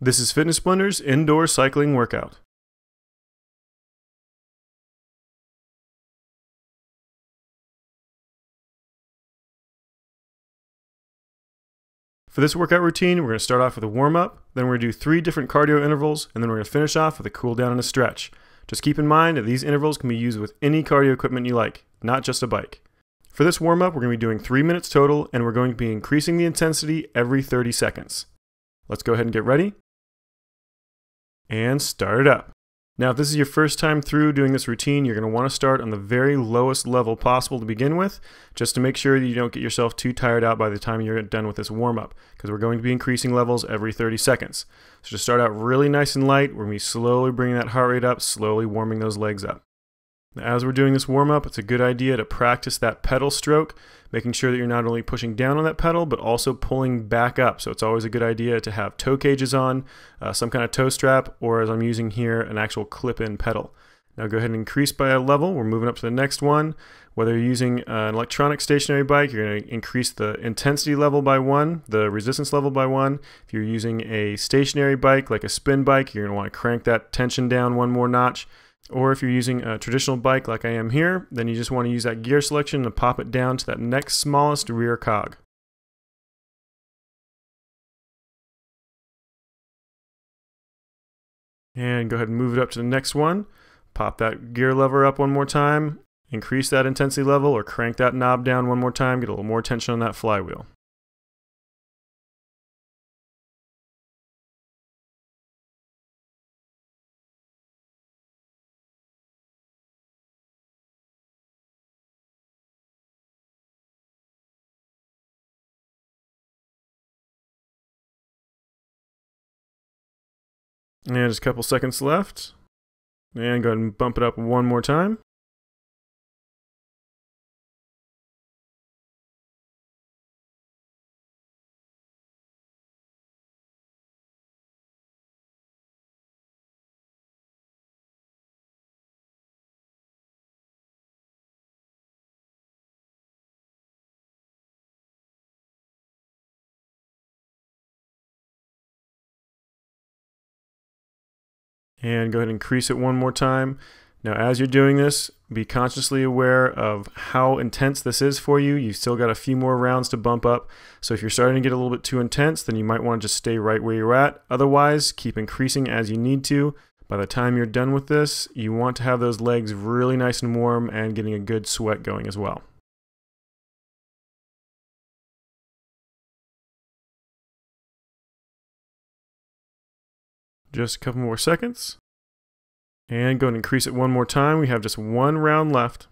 This is Fitness Blender's indoor cycling workout. For this workout routine, we're going to start off with a warm-up, then we're going to do 3 different cardio intervals, and then we're going to finish off with a cool down and a stretch. Just keep in mind that these intervals can be used with any cardio equipment you like, not just a bike. For this warm-up, we're going to be doing 3 minutes total, and we're going to be increasing the intensity every 30 seconds. Let's go ahead and get ready, and start it up. Now, if this is your first time through doing this routine, you're going to want to start on the very lowest level possible to begin with, just to make sure that you don't get yourself too tired out by the time you're done with this warm-up, because we're going to be increasing levels every 30 seconds. So just start out really nice and light. We're going to be slowly bringing that heart rate up, slowly warming those legs up. Now, as we're doing this warm-up, it's a good idea to practice that pedal stroke, making sure that you're not only pushing down on that pedal, but also pulling back up. So it's always a good idea to have toe cages on, some kind of toe strap, or as I'm using here, an actual clip-in pedal. Now go ahead and increase by a level. We're moving up to the next one. Whether you're using an electronic stationary bike, you're going to increase the intensity level by 1, the resistance level by 1. If you're using a stationary bike, like a spin bike, you're going to want to crank that tension down 1 more notch. Or if you're using a traditional bike like I am here, then you just want to use that gear selection to pop it down to that next smallest rear cog. And go ahead and move it up to the next one. Pop that gear lever up 1 more time, increase that intensity level, or crank that knob down 1 more time, get a little more tension on that flywheel. And just a couple seconds left. And go ahead and bump it up 1 more time. And go ahead and increase it 1 more time. Now, as you're doing this, be consciously aware of how intense this is for you. You've still got a few more rounds to bump up. So if you're starting to get a little bit too intense, then you might want to just stay right where you're at. Otherwise, keep increasing as you need to. By the time you're done with this, you want to have those legs really nice and warm and getting a good sweat going as well. Just a couple more seconds. And go and increase it 1 more time. We have just 1 round left.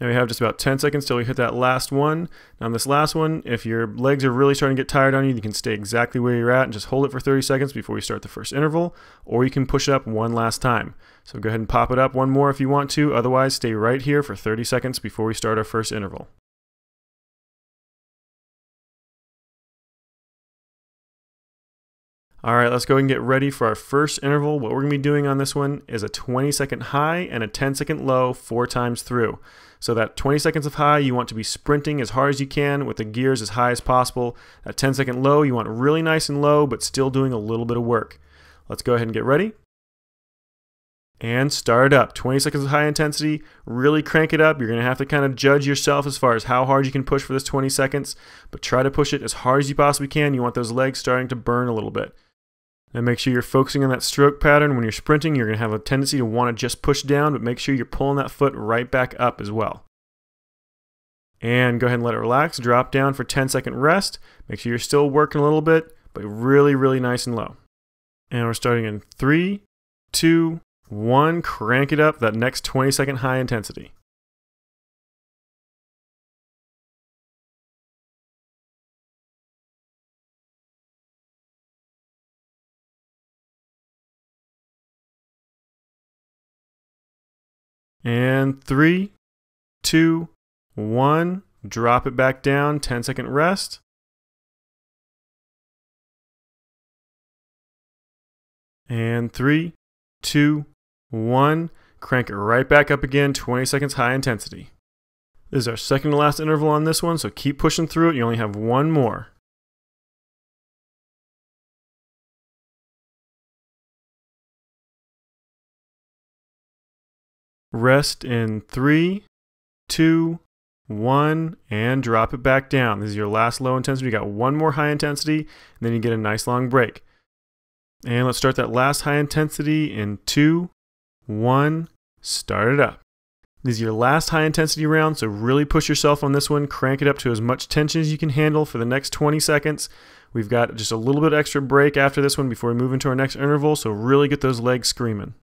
Now we have just about 10 seconds till we hit that last one. Now on this last one, if your legs are really starting to get tired on you, you can stay exactly where you're at and just hold it for 30 seconds before you start the first interval, or you can push it up 1 last time. So go ahead and pop it up 1 more if you want to, otherwise stay right here for 30 seconds before we start our first interval. Alright, let's go and get ready for our first interval. What we're going to be doing on this one is a 20-second high and a 10-second low 4 times through. So that 20 seconds of high, you want to be sprinting as hard as you can with the gears as high as possible. That 10-second low, you want really nice and low, but still doing a little bit of work. Let's go ahead and get ready. And start up. 20 seconds of high intensity. Really crank it up. You're going to have to kind of judge yourself as far as how hard you can push for this 20 seconds, but try to push it as hard as you possibly can. You want those legs starting to burn a little bit. And make sure you're focusing on that stroke pattern. When you're sprinting, you're going to have a tendency to want to just push down, but make sure you're pulling that foot right back up as well. And go ahead and let it relax. Drop down for 10-second rest. Make sure you're still working a little bit, but really, really nice and low. And we're starting in 3, 2, 1. Crank it up, that next 20-second high intensity. And 3, 2, 1. Drop it back down, 10-second rest. And 3, 2, 1. Crank it right back up again, 20 seconds high intensity. This is our second to last interval on this one, so keep pushing through it. You only have one more. Rest in 3, 2, 1, and drop it back down. This is your last low intensity. You got one more high intensity, and then you get a nice long break. And let's start that last high intensity in 2, 1, start it up. This is your last high intensity round, so really push yourself on this one. Crank it up to as much tension as you can handle for the next 20 seconds. We've got just a little bit extra break after this one before we move into our next interval, so really get those legs screaming.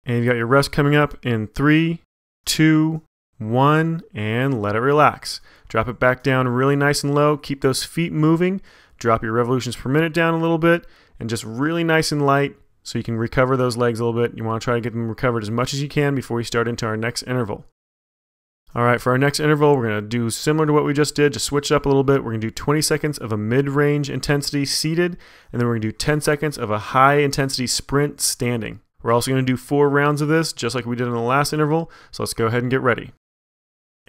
And you've got your rest coming up in 3, 2, 1, and let it relax. Drop it back down really nice and low. Keep those feet moving. Drop your revolutions per minute down a little bit, and just really nice and light so you can recover those legs a little bit. You want to try to get them recovered as much as you can before we start into our next interval. All right, for our next interval, we're going to do similar to what we just did, just switch it up a little bit. We're going to do 20 seconds of a mid-range intensity seated, and then we're going to do 10 seconds of a high-intensity sprint standing. We're also going to do 4 rounds of this, just like we did in the last interval, so let's go ahead and get ready.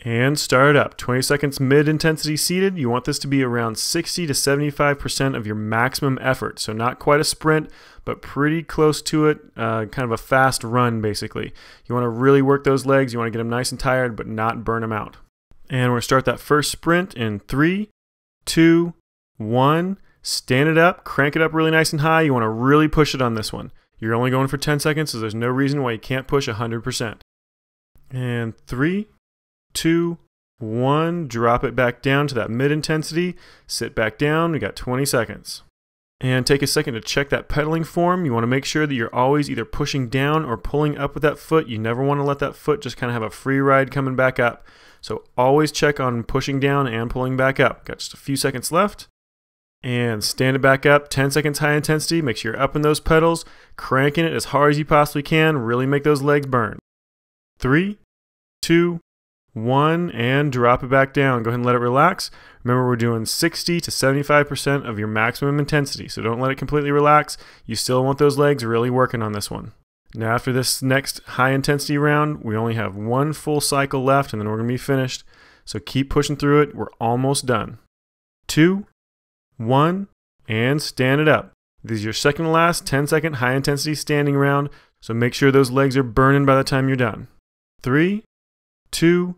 And start up. 20 seconds mid-intensity seated. You want this to be around 60 to 75% of your maximum effort. So not quite a sprint, but pretty close to it. Kind of a fast run, basically. You want to really work those legs. You want to get them nice and tired, but not burn them out. And we're going to start that first sprint in 3, 2, 1. Stand it up. Crank it up really nice and high. You want to really push it on this one. You're only going for 10 seconds, so there's no reason why you can't push 100%. And 3, 2, 1, drop it back down to that mid-intensity, sit back down, we got 20 seconds. And take a second to check that pedaling form. You want to make sure that you're always either pushing down or pulling up with that foot. You never want to let that foot just kind of have a free ride coming back up. So always check on pushing down and pulling back up. Got just a few seconds left. And stand it back up, 10 seconds high intensity, make sure you're up in those pedals, cranking it as hard as you possibly can, really make those legs burn. 3, 2, 1, and drop it back down. Go ahead and let it relax. Remember, we're doing 60 to 75% of your maximum intensity, so don't let it completely relax. You still want those legs really working on this one. Now, after this next high intensity round, we only have one full cycle left, and then we're going to be finished. So keep pushing through it. We're almost done. 2, 1, and stand it up. This is your second to last 10-second high intensity standing round, so make sure those legs are burning by the time you're done. 3, 2,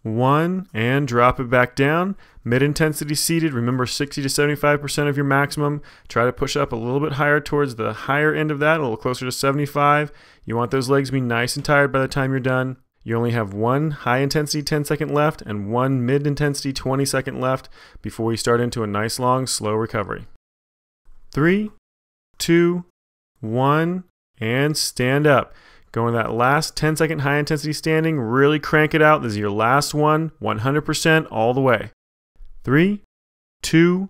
1, and drop it back down. Mid-intensity seated. Remember, 60 to 75% of your maximum. Try to push up a little bit higher towards the higher end of that, a little closer to 75. You want those legs to be nice and tired by the time you're done. You only have one high-intensity 10-second left and one mid-intensity 20-second left before we start into a nice, long, slow recovery. 3, 2, 1, and stand up. Go in that last 10-second high-intensity standing. Really crank it out. This is your last one, 100% all the way. 3, 2,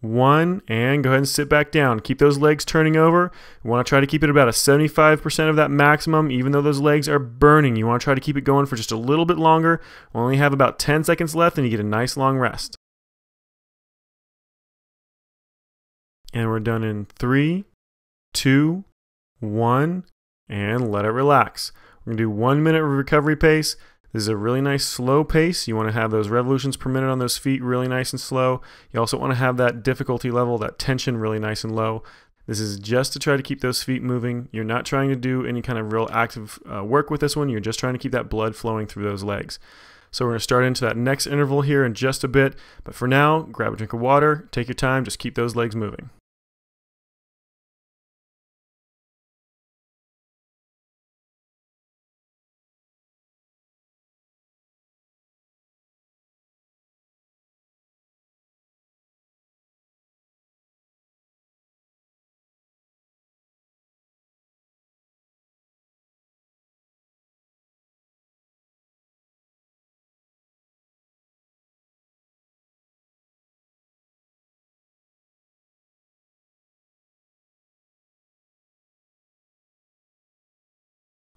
1, and go ahead and sit back down. Keep those legs turning over. You want to try to keep it about a 75% of that maximum, even though those legs are burning. You want to try to keep it going for just a little bit longer. We only have about 10 seconds left, and you get a nice long rest. And we're done in 3, 2, 1, and let it relax. We're going to do 1 minute recovery pace. This is a really nice slow pace. You want to have those revolutions per minute on those feet really nice and slow. You also want to have that difficulty level, that tension really nice and low. This is just to try to keep those feet moving. You're not trying to do any kind of real active work with this one. You're just trying to keep that blood flowing through those legs. So we're going to start into that next interval here in just a bit. But for now, grab a drink of water, take your time, just keep those legs moving.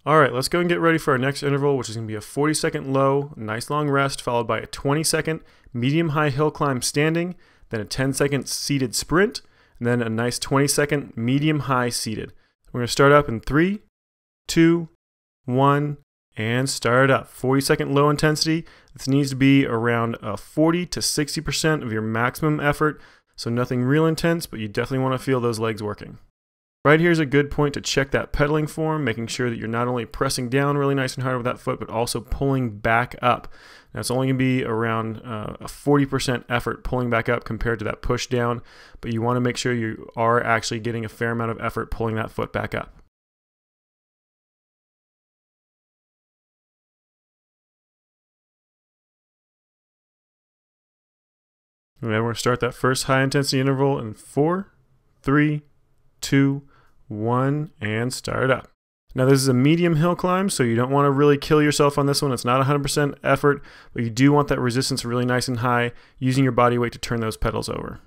All right, let's go and get ready for our next interval, which is going to be a 40-second low, nice long rest, followed by a 20-second medium-high hill climb standing, then a 10-second seated sprint, and then a nice 20-second medium-high seated. We're going to start up in 3, 2, 1, and start up. 40-second low intensity. This needs to be around 40 to 60% of your maximum effort, so nothing real intense, but you definitely want to feel those legs working. Right here is a good point to check that pedaling form, making sure that you're not only pressing down really nice and hard with that foot, but also pulling back up. Now it's only going to be around a 40% effort pulling back up compared to that push down, but you want to make sure you are actually getting a fair amount of effort pulling that foot back up. And then we're going to start that first high intensity interval in 4, 3, 2, 1, and start up. Now this is a medium hill climb, so you don't want to really kill yourself on this one. It's not 100% effort, but you do want that resistance really nice and high, using your body weight to turn those pedals over.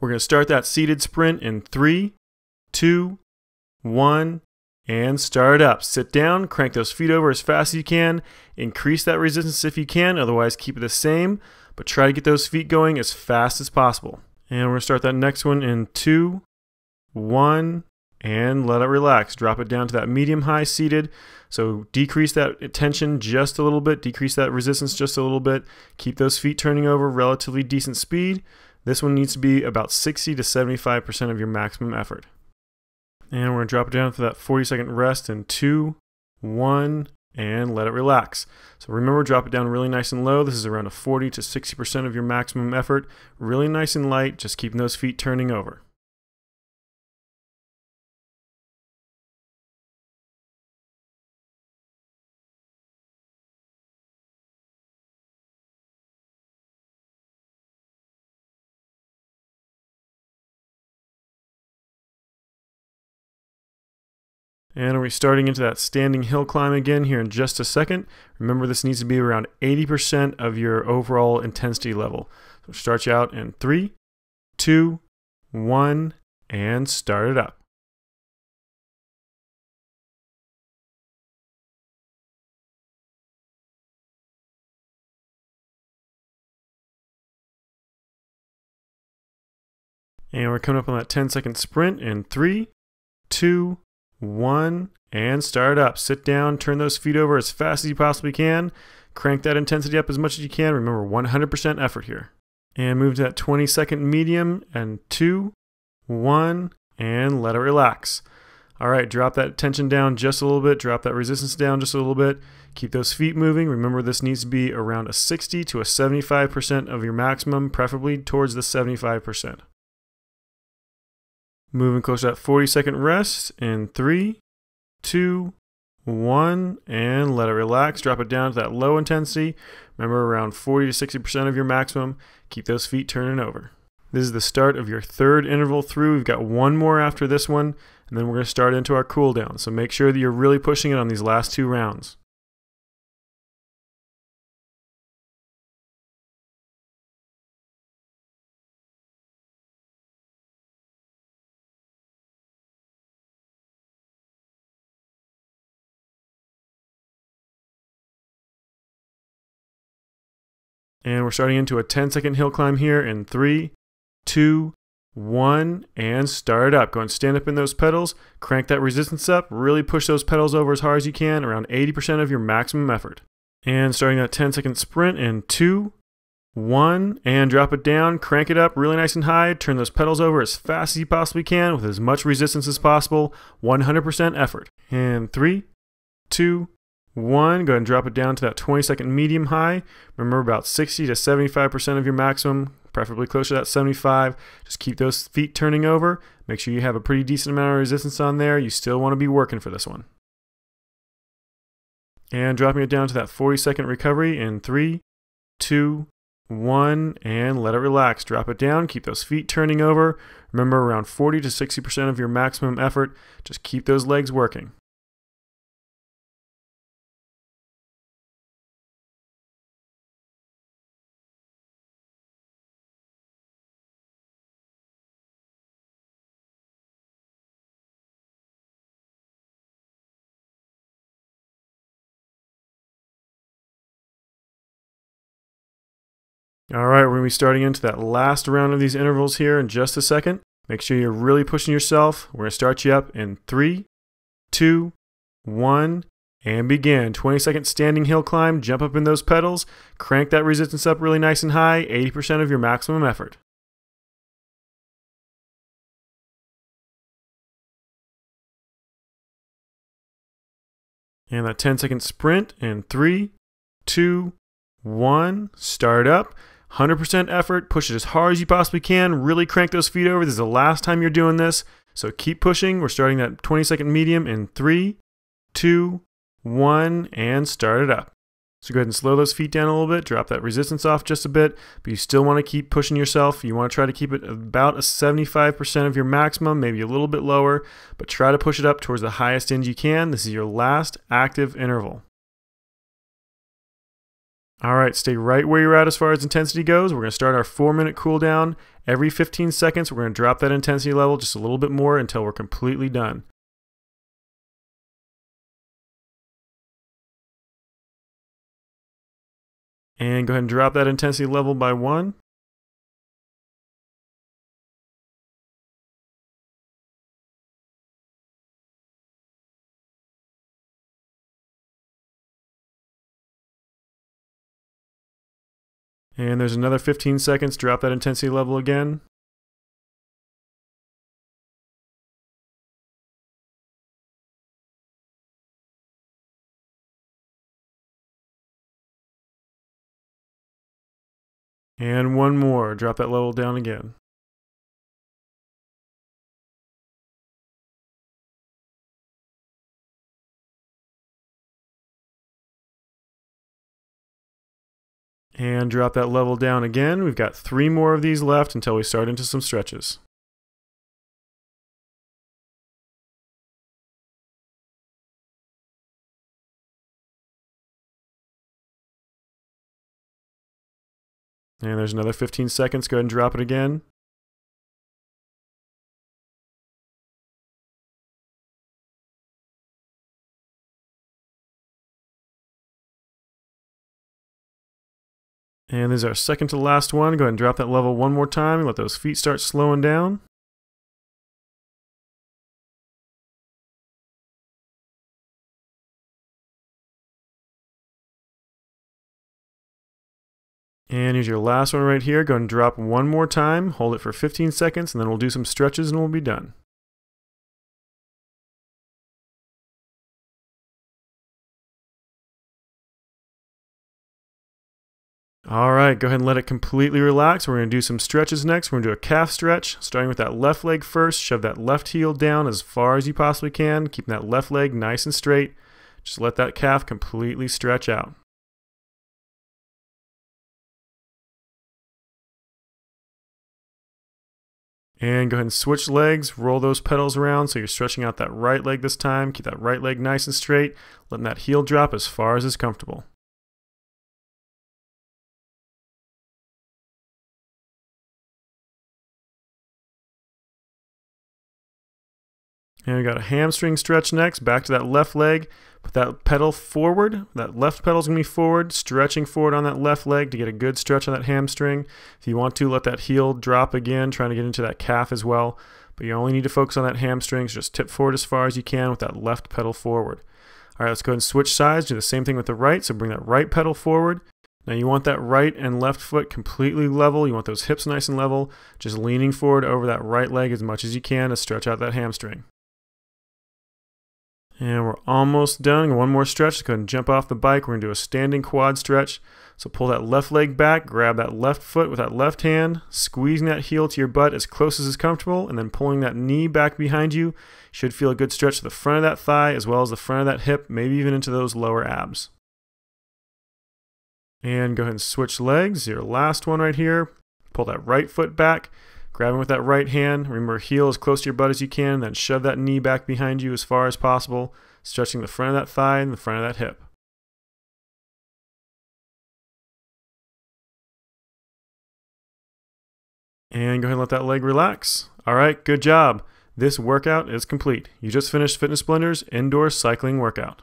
We're going to start that seated sprint in 3, 2, 1, and start up. Sit down, crank those feet over as fast as you can, increase that resistance if you can, otherwise keep it the same, but try to get those feet going as fast as possible. And we're going to start that next one in 2, 1, and let it relax. Drop it down to that medium-high seated. So decrease that tension just a little bit, decrease that resistance just a little bit. Keep those feet turning over, relatively decent speed. This one needs to be about 60 to 75% of your maximum effort. And we're going to drop it down for that 40-second rest in 2, 1, and let it relax. So remember, drop it down really nice and low. This is around a 40 to 60% of your maximum effort. Really nice and light, just keeping those feet turning over. And we're starting into that standing hill climb again here in just a second. Remember, this needs to be around 80% of your overall intensity level. So start you out in 3, 2, 1, and start it up. And we're coming up on that 10-second sprint in 3, 2, 1, and start up. Sit down, turn those feet over as fast as you possibly can. Crank that intensity up as much as you can. Remember, 100% effort here. And move to that 20-second medium and 2, 1, and let it relax. All right, drop that tension down just a little bit. Drop that resistance down just a little bit. Keep those feet moving. Remember, this needs to be around a 60 to a 75% of your maximum, preferably towards the 75%. Moving close to that 40-second rest in 3, 2, 1, and let it relax. Drop it down to that low intensity. Remember, around 40 to 60% of your maximum. Keep those feet turning over. This is the start of your third interval through. We've got one more after this one, and then we're going to start into our cool down. So make sure that you're really pushing it on these last 2 rounds. And we're starting into a 10-second hill climb here in 3, 2, 1, and start up. Go and stand up in those pedals, crank that resistance up, really push those pedals over as hard as you can, around 80% of your maximum effort. And starting that 10-second sprint in 2, 1, and drop it down, crank it up really nice and high, turn those pedals over as fast as you possibly can with as much resistance as possible, 100% effort. And 3, 2, 1, go ahead and drop it down to that 20-second medium high. Remember, about 60 to 75% of your maximum, preferably closer to that 75. Just keep those feet turning over. Make sure you have a pretty decent amount of resistance on there. You still want to be working for this one. And dropping it down to that 40-second recovery in 3, 2, 1, and let it relax. Drop it down, keep those feet turning over. Remember, around 40 to 60% of your maximum effort. Just keep those legs working. All right, we're going to be starting into that last round of these intervals here in just a second. Make sure you're really pushing yourself. We're going to start you up in 3, 2, 1, and begin. 20-second standing hill climb. Jump up in those pedals. Crank that resistance up really nice and high. 80% of your maximum effort. And that 10-second sprint in 3, 2, 1. Start up. 100% effort. Push it as hard as you possibly can. Really crank those feet over. This is the last time you're doing this. So keep pushing. We're starting that 20-second medium in 3, 2, 1, and start it up. So go ahead and slow those feet down a little bit. Drop that resistance off just a bit. But you still want to keep pushing yourself. You want to try to keep it about a 75% of your maximum, maybe a little bit lower. But try to push it up towards the highest end you can. This is your last active interval. All right, stay right where you're at as far as intensity goes. We're going to start our 4-minute cool down. Every 15 seconds, we're going to drop that intensity level just a little bit more until we're completely done. And go ahead and drop that intensity level by 1. And there's another 15 seconds. Drop that intensity level again. And one more. Drop that level down again. And drop that level down again. We've got 3 more of these left until we start into some stretches. And there's another 15 seconds. Go ahead and drop it again. And this is our second to last one. Go ahead and drop that level one more time and let those feet start slowing down. And here's your last one right here. Go ahead and drop one more time. Hold it for 15 seconds, and then we'll do some stretches and we'll be done. All right, go ahead and let it completely relax. We're going to do some stretches next. We're going to do a calf stretch, starting with that left leg first. Shove that left heel down as far as you possibly can, keeping that left leg nice and straight. Just let that calf completely stretch out. And go ahead and switch legs, roll those pedals around so you're stretching out that right leg this time. Keep that right leg nice and straight, letting that heel drop as far as is comfortable. And we got a hamstring stretch next. Back to that left leg. Put that pedal forward. That left pedal is going to be forward, stretching forward on that left leg to get a good stretch on that hamstring. If you want to, let that heel drop again, trying to get into that calf as well. But you only need to focus on that hamstring. So just tip forward as far as you can with that left pedal forward. All right, let's go ahead and switch sides. Do the same thing with the right. So bring that right pedal forward. Now you want that right and left foot completely level. You want those hips nice and level. Just leaning forward over that right leg as much as you can to stretch out that hamstring. And we're almost done. One more stretch. Let's go ahead and jump off the bike. We're going to do a standing quad stretch. So pull that left leg back, grab that left foot with that left hand, squeezing that heel to your butt as close as is comfortable, and then pulling that knee back behind you. Should feel a good stretch to the front of that thigh as well as the front of that hip, maybe even into those lower abs. And go ahead and switch legs. Your last one right here. Pull that right foot back. Grabbing with that right hand, remember heel as close to your butt as you can, then shove that knee back behind you as far as possible, stretching the front of that thigh and the front of that hip. And go ahead and let that leg relax. All right, good job. This workout is complete. You just finished Fitness Blender's indoor cycling workout.